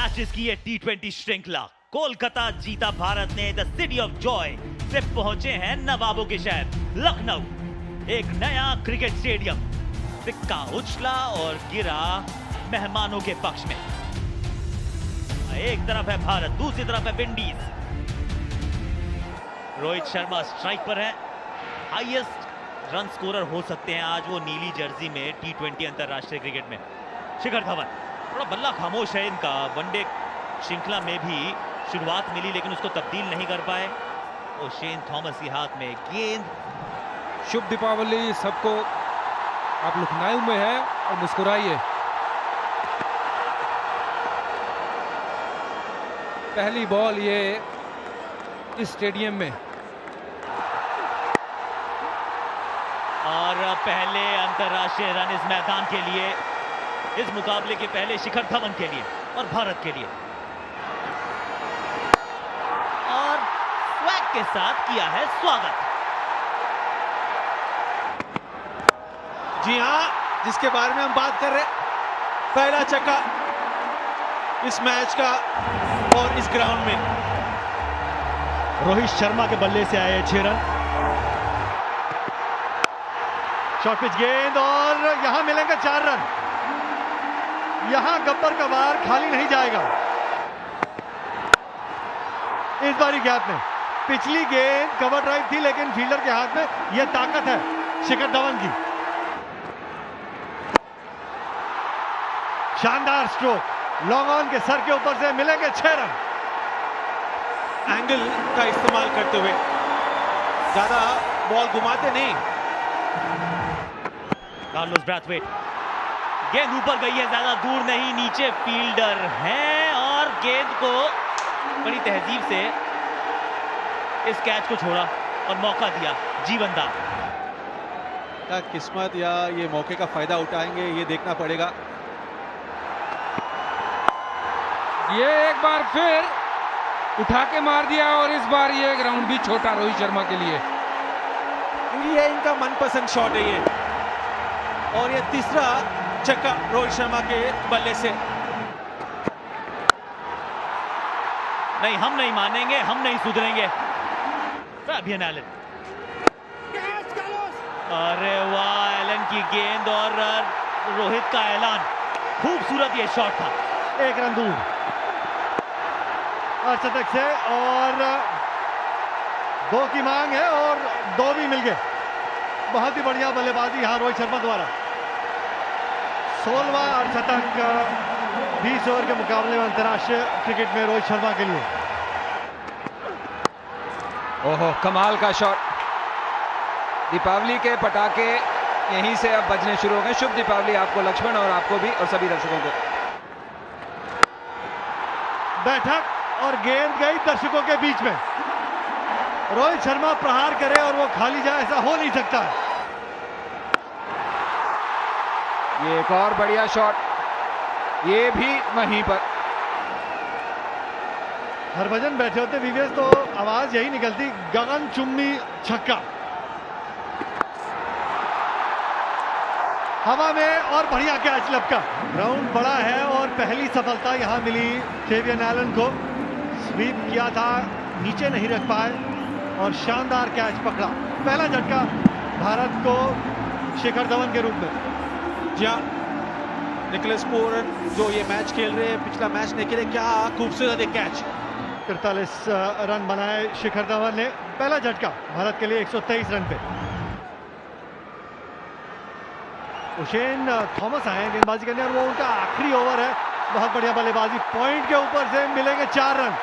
Matches की ये T20 श्रृंखला कोलकाता जीता भारत ने द सिटी ऑफ जॉय से पहुंचे हैं नवाबों के शहर लखनऊ। एक नया क्रिकेट स्टेडियम, सिक्का उछला और गिरा मेहमानों के पक्ष में। एक तरफ है भारत, दूसरी तरफ है विंडीज। रोहित शर्मा स्ट्राइक पर है, हाईएस्ट रन स्कोरर हो सकते हैं आज वो नीली जर्सी में T20 अंतरराष्ट्रीय क्रिकेट में। शिखर धवन, थोड़ा बल्ला खामोश है इनका। वनडे श्रृंखला में भी शुरुआत मिली लेकिन उसको तब्दील नहीं कर पाए। ओशेन थॉमस के हाथ में गेंद। शुभ दीपावली सबको, आप लखनऊ में हैं और मुस्कुराइए। पहली बॉल ये इस स्टेडियम में और पहले अंतरराष्ट्रीय रन इस मैदान के लिए, इस मुकाबले के पहले शिखर धवन के लिए और भारत के लिए। और स्वैग के साथ किया है स्वागत। जी हां, जिसके बारे में हम बात कर रहे हैं, पहला छक्का इस मैच का और इस ग्राउंड में। रोहित शर्मा के बल्ले से आए 6 रन। शॉर्ट पिच गेंद और यहां मिलेंगे 4 रन। यहां गब्बर का वार खाली नहीं जाएगा इस बारी गैप में। पिछली गेंद कवर ड्राइव थी लेकिन फील्डर के हाथ में यह ताकत है शिखर धवन की। शानदार स्ट्रोक, लॉन्ग ऑन के सर के ऊपर से मिलेंगे 6 रन। एंगल का इस्तेमाल करते हुए ज्यादा बॉल घुमाते नहीं। कार्लोस ब्रैथवेट, गेंद ऊपर गई है, ज्यादा दूर नहीं, नीचे फील्डर है और गेंद को बड़ी तहजीब से इस कैच को छोड़ा और मौका दिया जीवनदान। क्या किस्मत या ये मौके का फायदा उठाएंगे, ये देखना पड़ेगा। ये एक बार फिर उठा के मार दिया और इस बार ये ग्राउंड भी छोटा रोहित शर्मा के लिए। ये इनका मनपसंद शॉट है ये, और ये तीसरा छक्का रोहित शर्मा के बल्ले से। नहीं, हम नहीं मानेंगे, हम नहीं सुधरेंगे। फेबियन एलन, अरे वाह, एलन की गेंद और रोहित का ऐलान। खूबसूरत ये शॉट था। 1 रन दूर अर्शतक से और 2 की मांग है और 2 भी मिल गए। बहुत ही बढ़िया बल्लेबाजी यहां रोहित शर्मा द्वारा। 16वां अर्धशतक 20 ओवर के मुकाबले में अंतर्राष्ट्रीय क्रिकेट में रोहित शर्मा के लिए। ओहो, कमाल का शॉट। दीपावली के पटाखे यहीं से अब बजने शुरू हो गए। शुभ दीपावली आपको लक्ष्मण और आपको भी और सभी दर्शकों को। बैठक और गेंद गई दर्शकों के बीच में। रोहित शर्मा प्रहार करे और वो खाली जाए, ऐसा हो नहीं सकता। ये एक और बढ़िया शॉट, ये भी वहीं पर। हरभजन बैठे होते विवेश तो आवाज यही निकलती, गगन चुम्बी छक्का। हवा में और बढ़िया कैच लपका। ग्राउंड बड़ा है और पहली सफलता यहां मिली फेबियन एलन को। स्वीप किया था, नीचे नहीं रख पाए और शानदार कैच पकड़ा। पहला झटका भारत को शिखर धवन के रूप में। जी हाँ, निकोलस पूरन जो ये मैच खेल रहे हैं, पिछला मैच नहीं खेले, क्या खूबसूरत एक कैच। 43 रन बनाए शिखर धवन ने। पहला झटका भारत के लिए 123 रन पे। ओशेन थॉमस आए गेंदबाजी करने और वो उनका आखिरी ओवर है। बहुत बढ़िया बल्लेबाजी, पॉइंट के ऊपर से मिलेंगे 4 रन।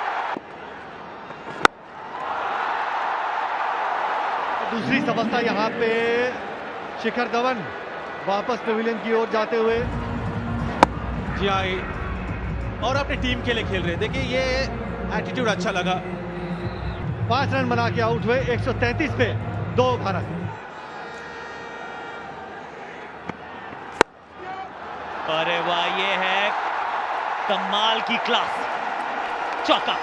दूसरी सफलता यहां पे शिखर धवन वापस पवेलियन की ओर जाते हुए। जी हाँ, और अपनी टीम के लिए खेल रहे हैं। देखिए ये एटीट्यूड अच्छा लगा। 5 रन बना के आउट हुए 133 पे 2 भारत। अरे वाह, ये है कमाल की क्लास, चौका।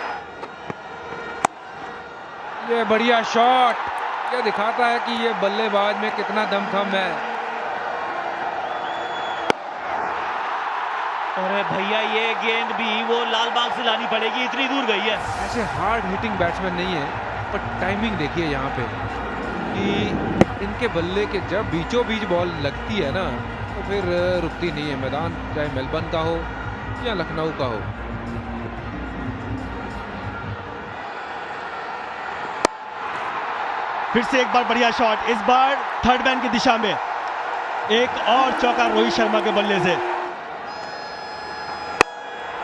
ये बढ़िया शॉट, ये दिखाता है कि ये बल्लेबाज में कितना दमखम है। अरे भैया ये गेंद भी वो लाल बाग से लानी पड़ेगी, इतनी दूर गई है। ऐसे हार्ड हिटिंग बैट्समैन नहीं है, पर टाइमिंग देखिए यहाँ पे कि इनके बल्ले के जब बीचों बीच बॉल लगती है ना तो फिर रुकती नहीं है। मैदान चाहे मेलबर्न का हो या लखनऊ का हो। फिर से एक बार बढ़िया शॉट, इस बार थर्ड मैन की दिशा में। एक और चौका रोहित शर्मा के बल्ले से।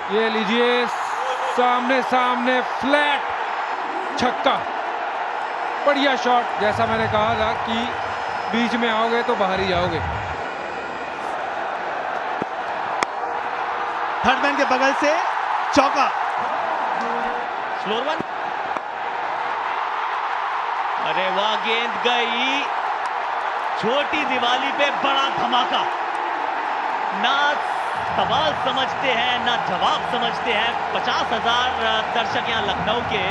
ये लीजिए सामने सामने फ्लैट छक्का, बढ़िया शॉट। जैसा मैंने कहा था कि बीच में आओगे तो बाहर ही जाओगे। थर्ड मैन के बगल से चौका। स्लोर वन। अरे वाह, गेंद गई छोटी दिवाली पे, बड़ा धमाका। ना सवाल समझते हैं ना जवाब समझते हैं। 50,000 दर्शक यहां लखनऊ के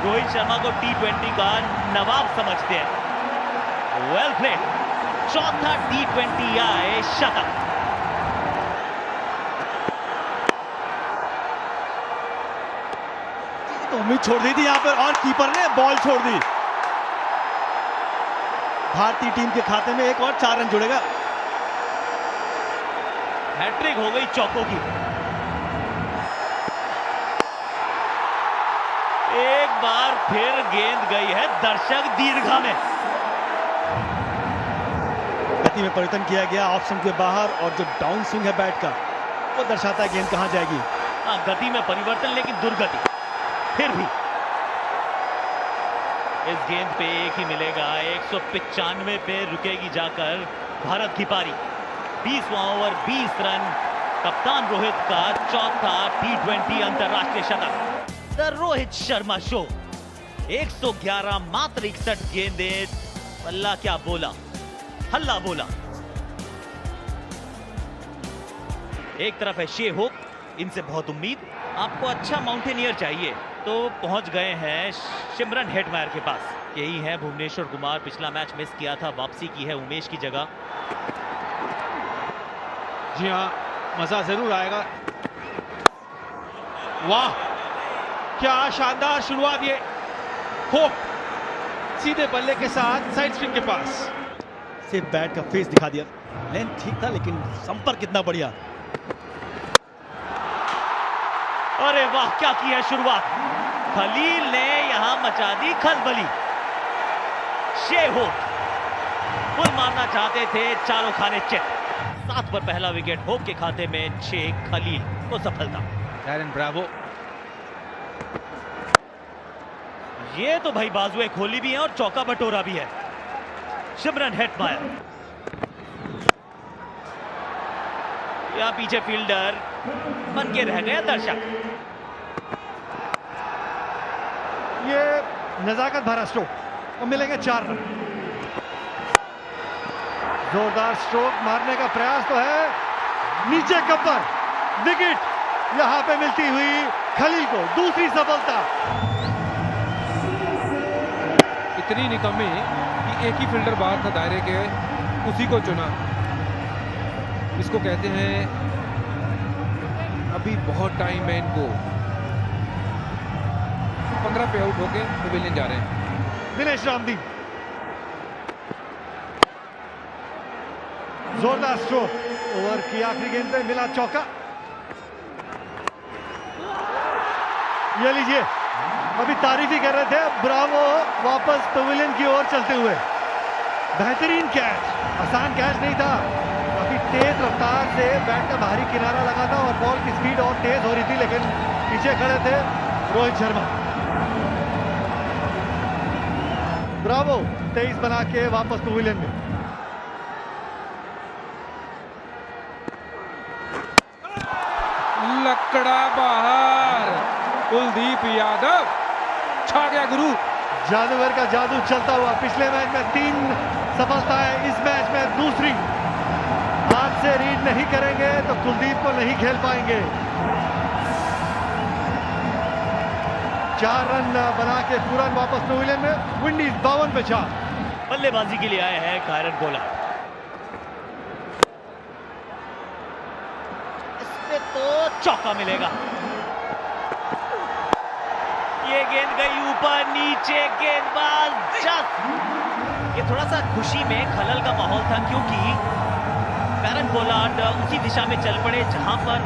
रोहित शर्मा को T20 का नवाब समझते हैं। वेल प्लेड, चौथा T20 आए शतक। तो उम्मीद छोड़ दी थी यहां पर और कीपर ने बॉल छोड़ दी। भारतीय टीम के खाते में एक और 4 रन जुड़ेगा। हैट्रिक हो गई चौकों की। एक बार फिर गेंद गई है दर्शक दीर्घा में। गति में परिवर्तन किया गया ऑप्शन के बाहर, और जो डाउन स्विंग है बैट का वो दर्शाता है गेंद कहां जाएगी। हाँ, गति में परिवर्तन लेकिन दुर्गति। फिर भी इस गेंद पे एक ही मिलेगा। 195 पे रुकेगी जाकर भारत की पारी। 20वां ओवर 20 रन, कप्तान रोहित का चौथा T20 अंतरराष्ट्रीय शतक। The Rohit Sharma show. 111 मात्र 61 गेंदें। अल्लाह क्या बोला, हल्ला बोला। एक तरफ है शे होप, इनसे बहुत उम्मीद। आपको अच्छा माउंटेनियर चाहिए तो पहुंच गए हैं सिमरन हेटमायर के पास। यही है भुवनेश्वर कुमार, पिछला मैच मिस किया था, वापसी की है उमेश की जगह। जी हाँ, मजा जरूर आएगा। वाह क्या शानदार शुरुआत। ये होप सीधे बल्ले के साथ साइड स्ट्रिंग के पास से बैट का फेस दिखा दिया। लेंथ ठीक था लेकिन संपर्क कितना बढ़िया। अरे वाह, क्या की है शुरुआत। खलील ने यहां मचा दी खलबली। शे होप फुल मारना चाहते थे, चारों खाने चित। 7 पर पहला विकेट होप के खाते में, 6 खलील को सफलता। Darren Bravo. ये तो भाई बाजुए खोली भी है और चौका बटोरा भी है। सिमरन हेटमायर। यहां पीछे फील्डर बन के रह गए दर्शक। ये नजाकत भरा स्ट्रोक और मिलेंगे 4 रन। जोरदार स्ट्रोक मारने का प्रयास तो है, नीचे कपर, विकेट यहां पे मिलती हुई खलील को दूसरी सफलता। इतनी निकम्मी कि एक ही फील्डर बाहर था दायरे के, उसी को चुना। इसको कहते हैं अभी बहुत टाइम है इनको। 15 पे आउट होके पवेलियन जा रहे हैं। दिनेश रामदीन, जोरदार स्ट्रोक। ओवर की आखिरी गेंद पे मिला चौका। ये लीजिए, अभी तारीफ ही कर रहे थे, ब्रावो वापस पवेलियन की ओर चलते हुए। बेहतरीन कैच, आसान कैच नहीं था, काफी तेज रफ्तार से बैट का बाहरी किनारा लगा था और बॉल की स्पीड और तेज हो रही थी, लेकिन पीछे खड़े थे रोहित शर्मा। ब्रावो 23 बना के वापस पवेलियन में। लकड़ा बाहर, कुलदीप यादव छा गया गुरु। जादूगर का जादू चलता हुआ। पिछले मैच में 3 सफलताएं, इस मैच में दूसरी। हाथ से रीड नहीं करेंगे तो कुलदीप को नहीं खेल पाएंगे। 4 रन बना के पूरा वापस पवेलियन में। विंडीज 52 पे 4। बल्लेबाजी के लिए आए हैं कायरन पोलार्ड। इसमें तो चौका मिलेगा। ये गेंद गई ऊपर नीचे, गेंदबाज जस्ट, ये थोड़ा सा खुशी में खलल का माहौल था क्योंकि बैरन पोलार्ड उसी दिशा में चल पड़े जहां पर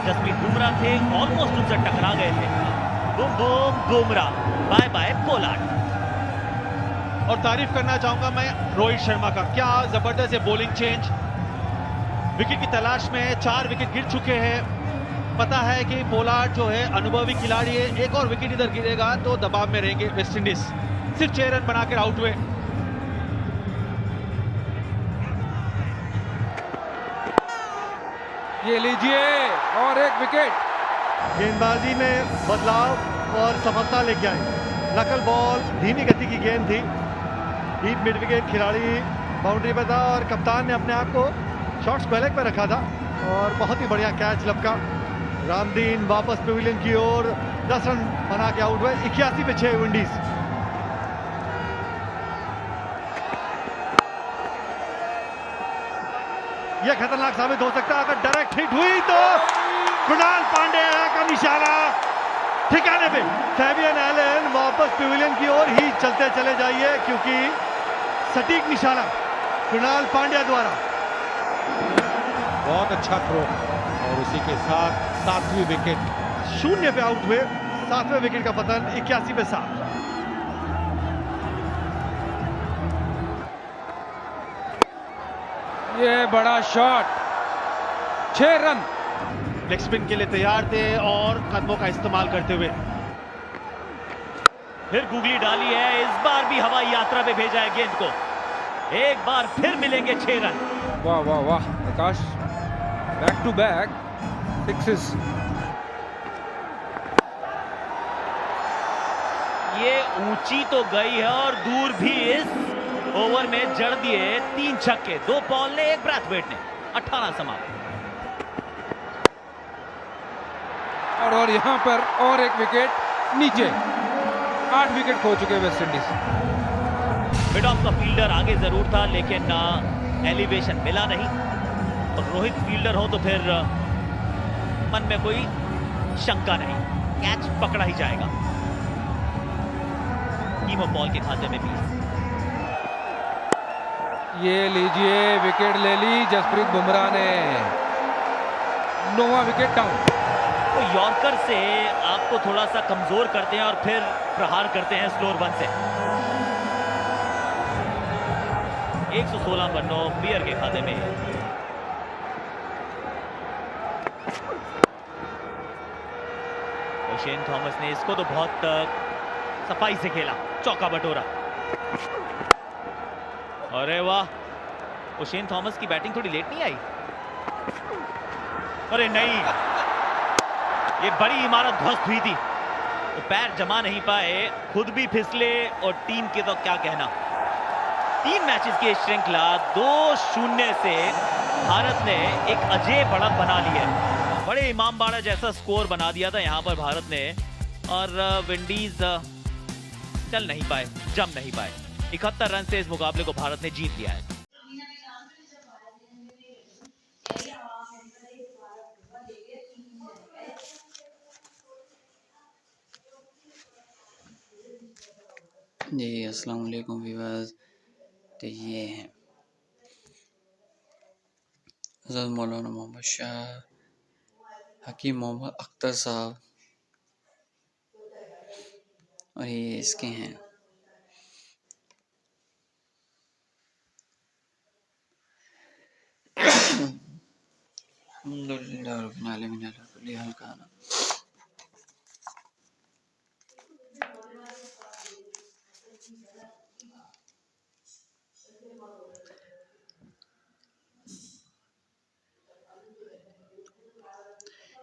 जसप्रीत बुमराह थे, ऑलमोस्ट उनसे टकरा गए थे। Boom boom Bumrah, bye bye Pollard. और तारीफ करना चाहूंगा मैं रोहित शर्मा का, क्या जबरदस्त है बॉलिंग चेंज। विकेट की तलाश में 4 विकेट गिर चुके हैं, पता है कि पोलार्ड जो है अनुभवी खिलाड़ी है, एक और विकेट इधर गिरेगा तो दबाव में रहेंगे वेस्टइंडीज। सिर्फ 6 रन बनाकर आउट हुए। ये लीजिए और एक विकेट। गेंदबाजी में बदलाव और सफलता लेके आई। नकल बॉल, धीमी गति की गेंद थी, डीप मिड विकेट खिलाड़ी बाउंड्री पर था और कप्तान ने अपने आप को शॉट्स को लेग पर रखा था और बहुत ही बढ़िया कैच लपका। रामदीन वापस पेविलियन की ओर 10 रन बना के आउट हुए। 81 पे 6 विंडीज। यह खतरनाक साबित हो सकता है अगर डायरेक्ट हिट हुई तो। कृणाल पांड्या का निशाना ठिकाने पे। फेबियन एलन वापस पेविलियन की ओर ही चलते चले जाइए क्योंकि सटीक निशाना कृणाल पांड्या द्वारा। बहुत अच्छा थ्रो और उसी के साथ 7वीं विकेट। 0 पे आउट हुए, 7वें विकेट का पतन। 81 पे 7। ये बड़ा शॉट, 6 रन। लेग स्पिन के लिए तैयार थे और कदमों का इस्तेमाल करते हुए फिर गुगली डाली है, इस बार भी हवाई यात्रा पे भेजा है गेंद को। एक बार फिर मिलेंगे 6 रन। वाह वाह वाह प्रकाश, बैक टू बैक सिक्सेस। ये ऊंची तो गई है और दूर भी। इस ओवर में जड़ दिए 3 छक्के, 2 पॉल ने, 1 ब्रैथवेट ने। 18 समाप्त। और यहां पर और एक विकेट नीचे। 8 विकेट खो चुके वेस्ट इंडीज। मिड ऑफ का फील्डर आगे जरूर था लेकिन एलिवेशन मिला नहीं। और रोहित फील्डर हो तो फिर मन में कोई शंका नहीं, कैच पकड़ा ही जाएगा। टीम ऑफ बॉल के खाते में भी। ये लीजिए विकेट ले ली जसप्रीत बुमराह ने। 9वां विकेट डाउन। तो यॉर्कर से आपको थोड़ा सा कमजोर करते हैं और फिर प्रहार करते हैं स्लोअर वन से। 116 पर 9 बियर के खाते में। शेन थॉमस ने इसको तो बहुत सफाई से खेला, चौका बटोरा। अरे वाह, शेन थॉमस की बैटिंग थोड़ी लेट नहीं आई? अरे नहीं, ये बड़ी इमारत ध्वस्त हुई थी तो पैर जमा नहीं पाए, खुद भी फिसले और टीम के तो क्या कहना। 3 मैचेस की श्रृंखला 2-0 से भारत ने एक अजय बढ़त बना ली है। बड़े इमामबाड़ा जैसा स्कोर बना दिया था यहां पर भारत ने और विंडीज चल नहीं पाए, जम नहीं पाए। 71 रन से इस मुकाबले को भारत ने जीत लिया है। जी अस्सलाम वालेकुम व्यूअर्स। तो ये हैं हज़रत मौलाना मोहम्मद शाह हकीम मोहम्मद अख्तर साहब और ये इसके हैं अल्हम्दुलिल्लाह रब्बिल आलमीन अला कुल्ली हाल काना।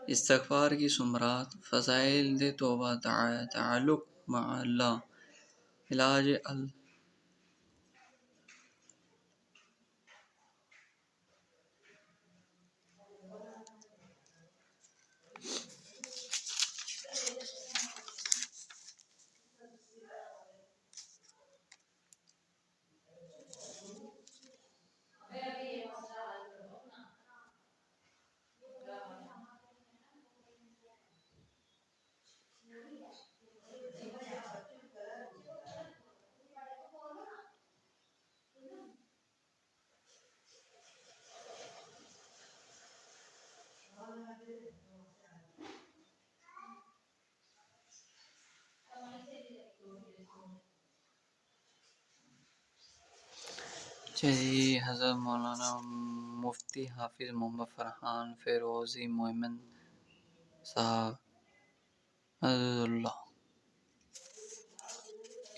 इस्तग़फ़ार की सुमरात, फ़ज़ाइल दे तौबा, ताल्लुक़ मा अल्लाह, इलाज अल चलिए, हज़रत मौलाना मुफ्ती हाफिज़ मोहम्मद फ़रहान फ़िरोज़ी मोमिन साहब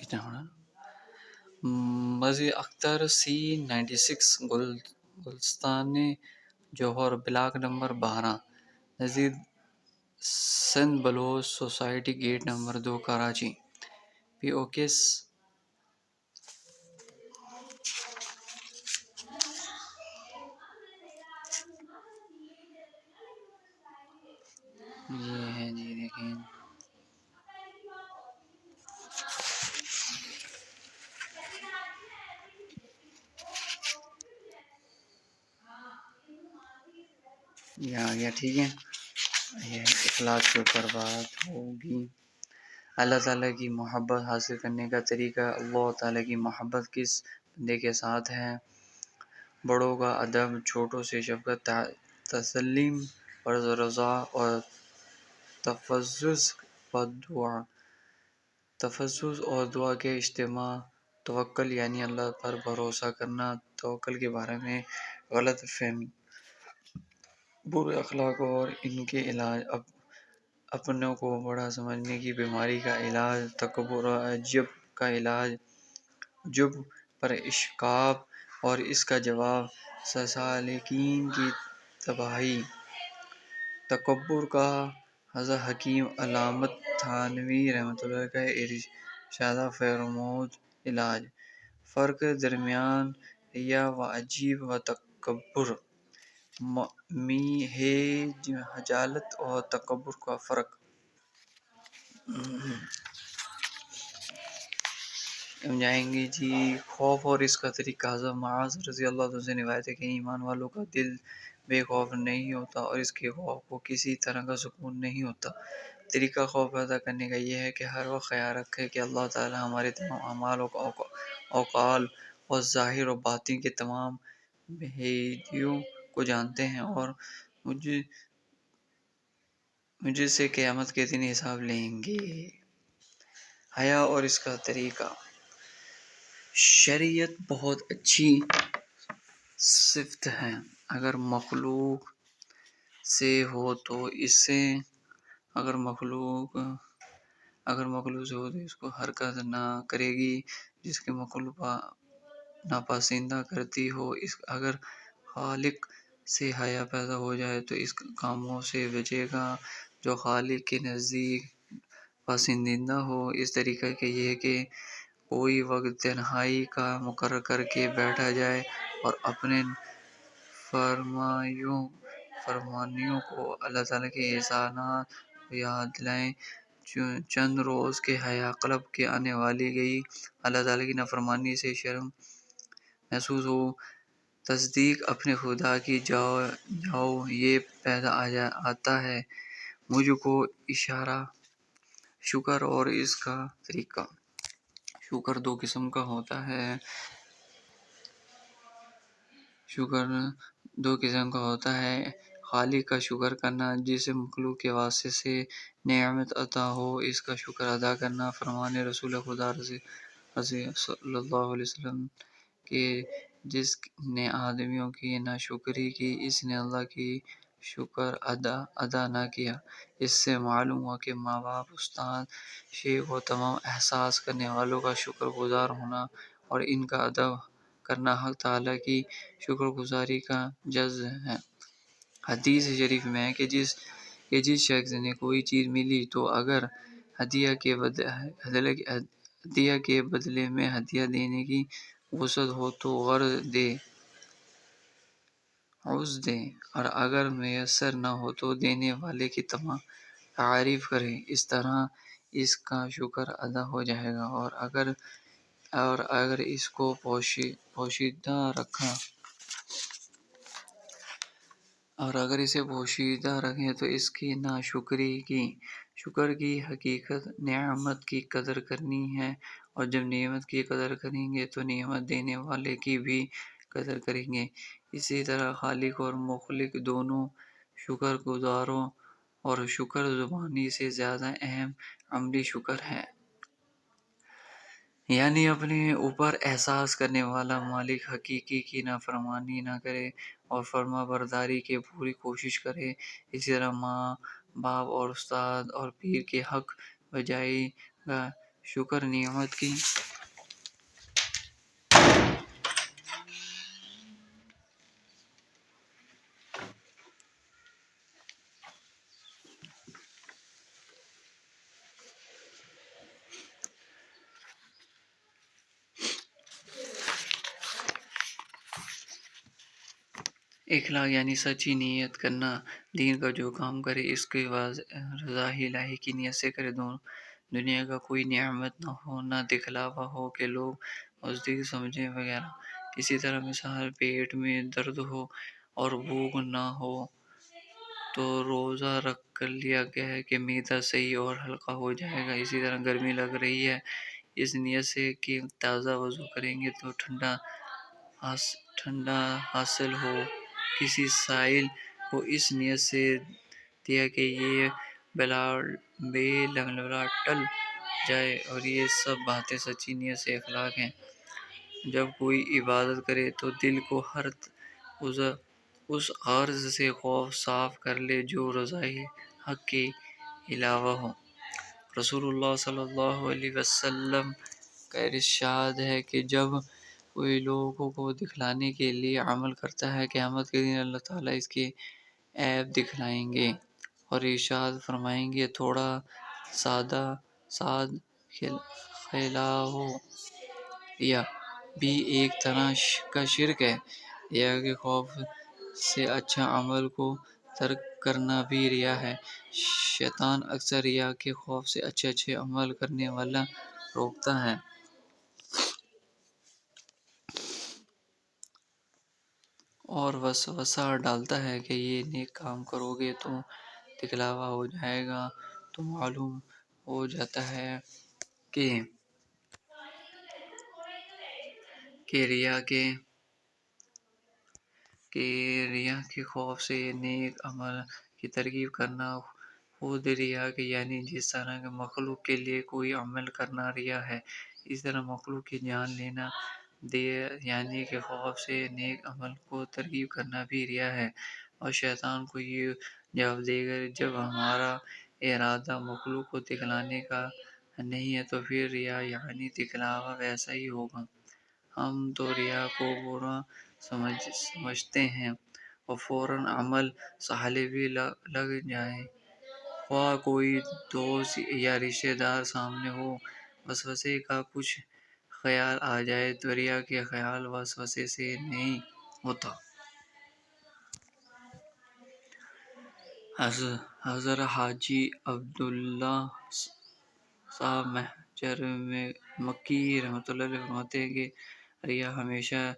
इतना Majeed Akhtar C96 Gulistan Jauhar block number 12 नज़दीक Sindh Baloch society gate number 2 Karachi PO ये है जी, देखें ये आ गया। ठीक है, ये इखलास के ऊपर बात होगी। अल्लाह ताला की मोहब्बत हासिल करने का तरीका। अल्लाह ताला की मोहब्बत किस बंदे के साथ है? बड़ों का अदब, छोटों से शफ़क़त, तसल्लीम और रज़ा और तफ़ज़्ज़ुज़ और दुआ के इज्तिमा। तवक्कुल यानी अल्लाह पर भरोसा करना। तवक्कुल के बारे में गलत फहमी, बुरे अखलाक और इनके इलाज। अपनों को बड़ा समझने की बीमारी का इलाज। तकब्बुर और अजब का इलाज। जुब पर इश्काब और इसका जवाब। सालिकीन की तबाही। तकब्बुर का हज़रत हकीम अल्लामत थानवी रहमतुल्लाह का इरशाद फरमूद इलाज। फ़र्क दरमियान रिया व अजीब व तकब्बुर में है। हजालत और तकब्बुर का फ़र्क समझाएंगे जी। खौफ और इसका तरीका। हज़रत मुआज़ रज़ी अल्लाह अन्हु से रिवायत है कि ईमान वालों का दिल बेखौफ नहीं होता और इसके खौफ को किसी तरह का सुकून नहीं होता। तरीका खौफ पैदा करने का यह है कि हर वक्त ख्याल रखें कि अल्लाह ताला हमारे तमाम अमाल औक़ाल और ज़ाहिर और बातिन के तमाम भेदियों को जानते हैं और मुझसे क़यामत के दिन हिसाब लेंगे। हया और इसका तरीका। शरीयत बहुत अच्छी सिफ़त है। अगर मखलूक से हो तो इसको हरकत ना करेगी जिसके मखलूक नापसंद करती हो। अगर खालिक से हया पैदा हो जाए तो इस कामों से बचेगा जो खालिक के नज़दीक पसंदीदा हो। इस तरीका के ये कि कोई वक्त तन्हाई का मुकर्रर करके बैठा जाए और अपने फरमानियों को अल्लाह ताला के एहसानात को याद दिलाएं। चंद रोज़ के हया क़ल्ब के आने वाली गई अल्लाह ताला की नाफरमानी से शर्म महसूस हो। तस्दीक अपने खुदा की जाओ ये पैदा आता है मुझको इशारा। शुक्र और इसका तरीका। शुक्र दो किस्म का होता है। खालिक का शुक्र करना जिसे मखलूक के वास्ते से नेमत अता हो इसका शुक्र अदा करना। फरमान रसूल खुदा सल्लल्लाहु अलैहि वसल्लम के जिसने आदमियों की नाशुक्री की इसने अल्लाह की शुक्र अदा न किया। इससे मालूम हुआ कि माँ बाप, उस्ताद, शेख और तमाम एहसास करने वालों का शुक्रगुजार होना और इनका अदब करना हक़ ताला की शुक्रगुजारी का जज़ है। हदीस शरीफ में है कि जिस शख्स ने कोई चीज़ मिली तो अगर हदिया के बदले में हदिया देने की वुसअत हो तो अर्ज़ दे और अगर मैसर न हो तो देने वाले की तारीफ करे। इस तरह इसका शुक्र अदा हो जाएगा और अगर इसको पोशीदा रखा और अगर इसे पोशीदा रखें तो इसकी शुक्र की हकीकत नेमत की कदर करनी है और जब नेमत की कदर करेंगे तो नेमत देने वाले की भी कदर करेंगे। इसी तरह खालिक और मुखलिक दोनों शुक्रगुजारों और शुक्र ज़ुबानी से ज़्यादा अहम अमली शुक्र है। यानी अपने ऊपर एहसास करने वाला मालिक हकीकी की नाफरमानी ना करे और फर्माबरदारी की पूरी कोशिश करे। इसी तरह माँ बाप और उस्ताद और पीर के हक बजाएगा शुक्र नियमत की। इखलाक यानी सच्ची नीयत करना, दीन का जो काम करे इसके बाद रज़ा इलाही की नीयत से करे। दुनिया का कोई नेमत न हो, न दिखलावा हो कि लोग मज़दूर समझें वगैरह। इसी तरह मिसाल पेट में दर्द हो और भूख न हो तो रोज़ा रख कर लिया गया है कि मैदा सही और हल्का हो जाएगा। इसी तरह गर्मी लग रही है, इस नियत से कि ताज़ा वज़ू करेंगे तो ठंडा हासिल हो। किसी साइल को इस नियत से दिया कि ये बेलगला टल जाए, और ये सब बातें सच्ची नियत से अखलाक हैं। जब कोई इबादत करे तो दिल को उस अर्ज से खौफ साफ कर ले जो रज़ाई हक के अलावा हो। रसूलुल्लाह सल्लल्लाहु अलैहि वसल्लम का इरशाद है कि जब कोई लोगों को दिखलाने के लिए अमल करता है, क़यामत के दिन अल्लाह ताला इसके ऐब दिखलाएंगे और इरशाद फरमाएंगे, थोड़ा साद खिलाओ। यह भी एक तरह का शिर्क है। रिया के खौफ से अच्छा अमल को तर्क करना भी रिया है। शैतान अक्सर रिया के खौफ से अच्छे अमल करने वाला रोकता है और वसवसा डालता है कि ये नेक काम करोगे तो दिखलावा हो जाएगा। तो मालूम हो जाता है कि रिया के खौफ से नेक अमल की तरगीब करना खुद रिया के यानी जिस तरह के मखलूक के लिए कोई अमल करना रिया है, इस तरह मखलूक की जान लेना दे यानी के खौफ से नेक अमल को तरगीब करना भी रिया है। और शैतान को ये जवाब देगा, जब हमारा इरादा मखलूक को दिखलाने का नहीं है तो फिर रिया यानी दिखलावा वैसा ही होगा। हम तो रिया को बुरा समझते हैं और फौरन अमल साले भी लग जाए। ख्वाह कोई दोस्त या रिश्तेदार सामने हो, वसवसे का कुछ ख्याल आ जाए तो रिया के ख्याल वसवसे से नहीं होता। हज़रत हाजी अब्दुल्ला साहब महजर में मक्की रहमतुल्लाह अलैह फरमाते हैं कि रिया हमेशा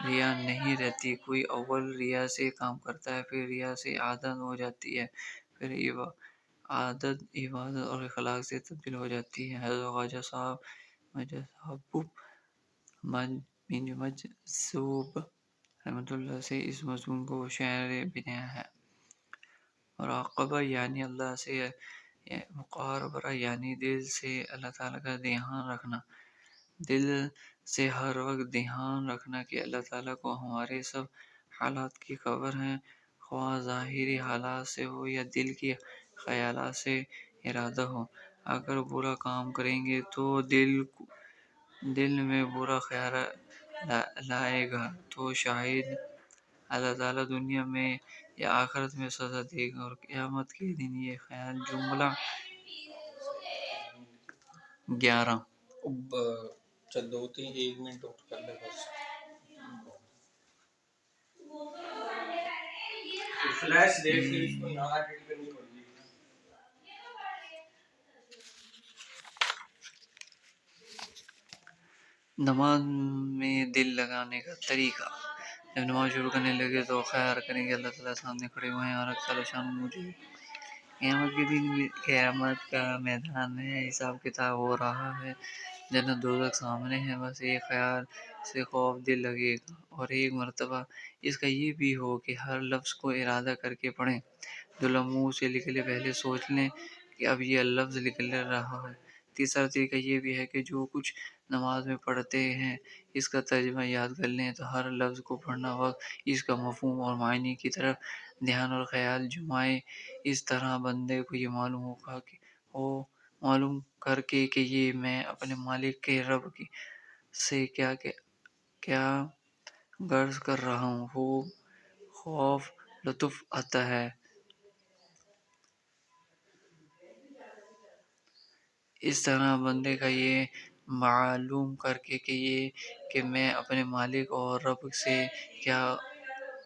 रिया नहीं रहती। कोई अव्वल रिया से काम करता है, फिर रिया से आदत हो जाती है, फिर आदत इबादत और अखलाक से तब्दील हो जाती है। हज़रत ख्वाजा साहब मजज़ूब रहमतुल्लाह से इस मज़मून को शेर बनाया है। मुराक़बा यानी अल्लाह से मुक़ारबा यानी दिल से अल्लाह ताला का ध्यान रखना। दिल से हर वक्त ध्यान रखना कि अल्लाह ताला को हमारे सब हालात की खबर है, ख्वाह ज़ाहिरी हालात से हो या दिल की ख्यालात से इरादा हो। अगर बुरा काम करेंगे तो दिल में बुरा ख्याल लाएगा तो शायद अल्लाह ताला दुनिया में या आखिरत में सज़ा देगा और क़यामत के दिन ये ख्याल जुमला 11 चल 2-3 1 मिनट और कर ले बस। फ्लैश देख के इसको यहाँ एडिट करनी पड़ेगी। नमाज में दिल लगाने का तरीका। जब नमाज शुरू करने लगे तो ख्याल करें कि अल्लाह ताला सामने खड़े हुए हैं और अल्लाह ताला शान मुझे क़यामत के दिन क़यामत का मैदान है, हिसाब किताब हो रहा है। जन्नत दोज़ख सामने है, बस एक ख़्याल से खौफ दिल लगेगा। और एक मर्तबा इसका ये भी हो कि हर लफ्ज़ को इरादा करके पढ़ें। जो लफ्ज़ मुँह से निकले पहले सोच लें कि अब ये लफ्ज़ निकल रहा है। तीसरा तरीका ये भी है कि जो कुछ नमाज में पढ़ते हैं इसका तर्जुमा याद कर लें, तो हर लफ्ज़ को पढ़ना वक़्त इसका मफ़हूम और मायने की तरफ ध्यान और ख़्याल जुमाएँ। इस तरह बंदे को ये मालूम करके कि ये मैं अपने मालिक के रब की से क्या गर्ज़ कर रहा हूँ, वो खौफ लुत्फ़ आता है। इस तरह बंदे का ये मालूम करके कि मैं अपने मालिक और रब से क्या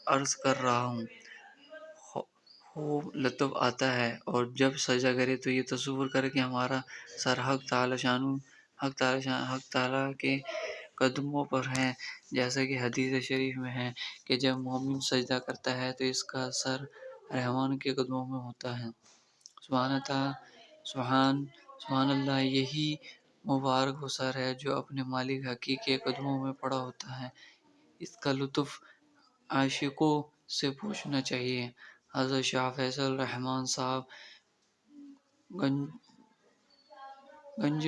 अर्ज़ कर रहा हूँ, खूब लुत्फ़ आता है। और जब सजदा करे तो ये तसव्वुर करे कि हमारा सर हक ताला के कदमों पर है। जैसा कि हदीस शरीफ में है कि जब मोमिन सजदा करता है तो इसका सर रहमान के कदमों में होता है। सुभान सुभान अल्लाह, यही मुबारक वो सर है जो अपने मालिक हकी के कदमों में पड़ा होता है। इसका लुत्फ़ आशिकों से पूछना चाहिए। हज़रत शाह फैसल रहमान साहब गंज गंज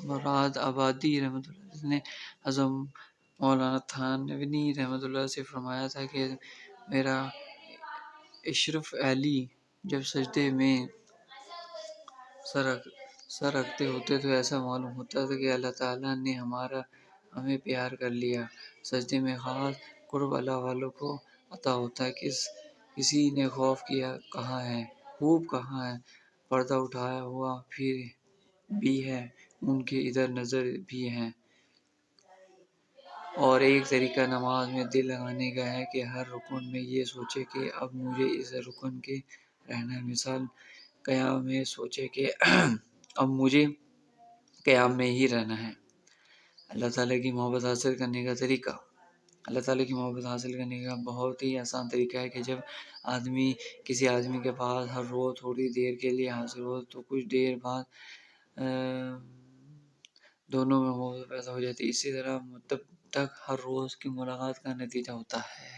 मुराद आबादी रहमतुल्लाह ने हज़रत मौलाना थानवी रहमतुल्लाह से फरमाया था कि मेरा अशरफ अली जब सजदे में सर रखते होते तो ऐसा मालूम होता था कि अल्लाह ताला ने हमें प्यार कर लिया। सजदे में ख़ास क़ुर्ब अल्लाह वालों को अता होता है। किसी ने खौफ किया कहाँ है, खूब कहाँ है, पर्दा उठाया हुआ फिर भी है, उनके इधर नज़र भी है। और एक तरीका नमाज में दिल लगाने का है कि हर रुकन में ये सोचे कि अब मुझे इस रुकन के रहना है। मिसाल क़याम में सोचे कि अब मुझे क़याम में ही रहना है। अल्लाह ताला की मोहब्बत हासिल करने का तरीका। अल्लाह ताला की मोहब्बत हासिल करने का बहुत ही आसान तरीका है कि जब किसी आदमी के पास हर रोज़ थोड़ी देर के लिए हासिल हो तो कुछ देर बाद दोनों में मोहब्बत पैदा हो जाती है। इसी तरह तब तक हर रोज़ की मुलाकात का नतीजा होता है।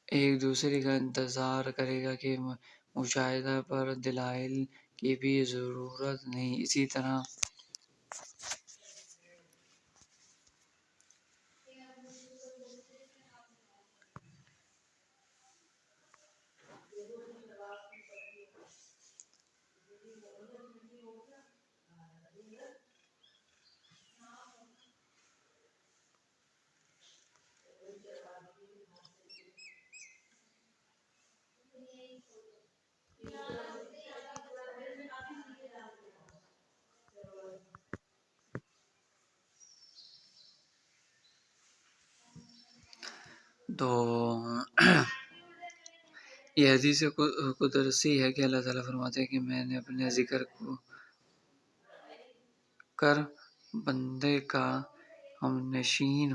एक दूसरे का इंतज़ार करेगा कि मुशाहिदा पर दलाइल की भी ज़रूरत नहीं। इसी तरह तो ये हदीस कुदरसी है कि अल्लाह ताला फरमाते हैं कि मैंने अपने ज़िक्र को कर बंदे का हमनशीन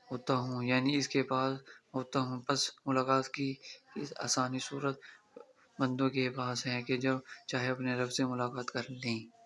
होता हूँ, यानी इसके पास होता हूँ। बस मुलाकात की आसानी सूरत बंदों के पास है कि जब चाहे अपने रब से मुलाकात कर लें।